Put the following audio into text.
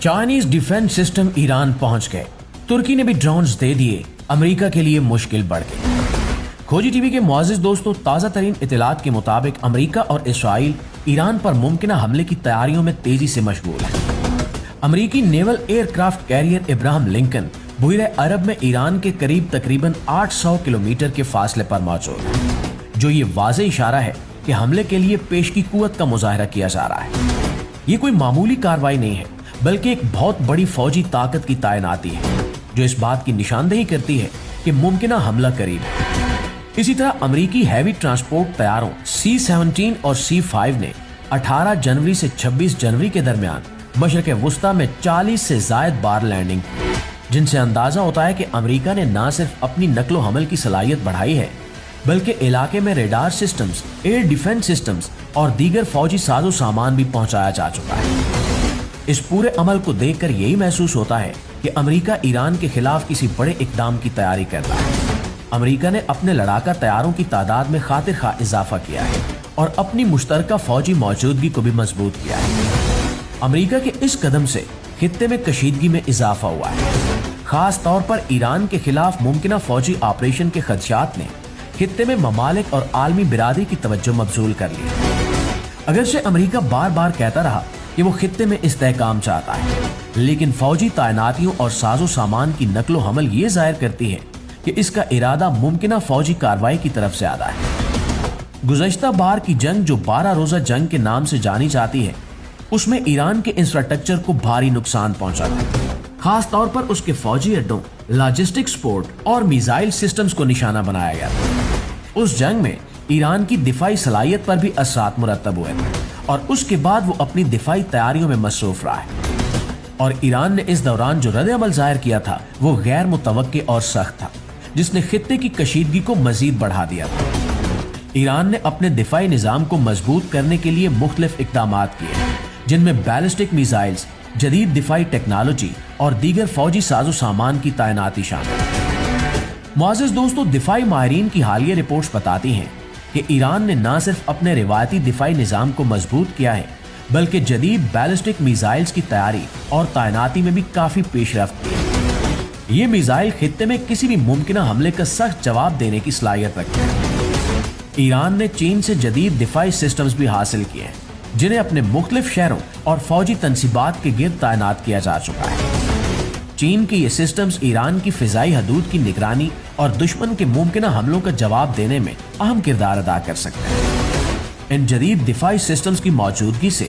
Chinese defence system Iran पहुंच गए। तुर्की ने भी ड्रोन्स दे दिए। अमेरिका के लिए मुश्किल बढ़ गई। खोजी टीवी के मुआजिज दोस्तों, ताज़ा तरीन इत्तलात के मुताबिक अमेरिका और इसराइल ईरान पर मुमकिन हमले की तैयारियों में तेजी से मशगूल है। अमेरिकी naval aircraft carrier Abraham Lincoln बुहरे अरब में ईरान के करीब तकरीबन 800 किलोमीटर के फासले पर मौजूद है, जो ये वाज़े इशारा है कि हमले के लिए पेशगी कुव्वत का मुजाहरा किया जा रहा है। ये कोई मामूली कार्रवाई नहीं है, बल्कि एक बहुत बड़ी फौजी ताकत की तैनाती है, जो इस बात की निशानदेही करती है कि मुमकिन हमला करीब है। इसी तरह अमेरिकी हैवी ट्रांसपोर्ट तैयारों C-17 और C-5 ने 18 जनवरी से 26 जनवरी के दरमियान मशरक़ वुस्ता में 40 से ज़ायद बार लैंडिंग की, जिनसे अंदाजा होता है कि अमेरिका ने न सिर्फ अपनी नकलो हमल की सलाहियत बढ़ाई है, बल्कि इलाके में radar systems, air defence systems और दीगर फौजी साजो सामान भी पहुंचाया जा चुका है। इस पूरे अमल को देखकर यही महसूस होता है कि अमेरिका ईरान के खिलाफ किसी बड़े इक़दाम की तैयारी कर रहा है। अमेरिका ने अपने लड़ाका तैयारों की तादाद में खातिर खा इजाफा किया है और अपनी मुश्तरका फौजी मौजूदगी को भी मजबूत किया है। अमेरिका के इस कदम से खित्ते में कशीदगी में इजाफा हुआ है। खास तौर पर ईरान के खिलाफ मुमकिन फौजी ऑपरेशन के खदशात ने खित्ते में ममालिक और आलमी बिरादरी की तवज्जो मबजूल कर ली। अगरचे अमेरिका बार बार कहता रहा कि वो खित्ते में इस्तेहकाम चाहता है, लेकिन फौजी तैनातियों और साजो सामान की नकलो हमल ये जाहिर करती है कि इसका इरादा मुमकिन फौजी कार्रवाई की तरफ से आता है। गुज़श्ता बार की जंग, जो 12 रोजा जंग के नाम से जानी जाती है, उसमें ईरान के इंफ्रास्ट्रक्चर को भारी नुकसान पहुंचा था। खास तौर पर उसके फौजी अड्डों, लॉजिस्टिक्स पोर्ट और मिसाइल सिस्टम्स को निशाना बनाया गया था। उस जंग में ईरान की दिफाई सलाहियत पर भी असरात मुरतब हुए थे और उसके बाद वो अपनी दिफाई तैयारियों में मसरूफ रहा है। और ईरान ने इस दौरान जो रद्द अमल जाहिर किया था वो गैर मुतवक्के और सख्त था, जिसने खित्ते की कशीदगी को मजीद बढ़ा दिया था। ईरान ने अपने दिफाई निज़ाम को मजबूत करने के लिए मुख्तलिफ इक़दाम किए, जिनमें बैलिस्टिक मिसाइल्स, जदीद दिफाई टेक्नोलॉजी और दीगर फौजी साजो सामान की तैनाती शामिल है। मुआज़िज़ दोस्तों, दिफाई माहिरीन की हालिया रिपोर्ट्स बताती हैं कि ईरान ने न सिर्फ अपने रिवायती दिफाई निज़ाम को मजबूत किया है, बल्कि जदीद बैलिस्टिक मिसाइल्स की तैयारी और तैनाती में भी काफ़ी पेशरफ्त की है। ये मिसाइल खित्ते में किसी भी मुमकिन हमले का सख्त जवाब देने की सलाहियत रखते हैं। ईरान ने चीन से जदीद दिफाई सिस्टम्स भी हासिल किए हैं, जिन्हें अपने मुख्तलिफ शहरों और फौजी तनसीबात के गिर्द तैनात किया जा चुका है। चीन के ये सिस्टम्स ईरान की फिजाई हदूद की निगरानी और दुश्मन के मुमकिन हमलों का जवाब देने में अहम किरदार अदा कर सकते हैं। इन जदीद दिफाई सिस्टम्स की मौजूदगी से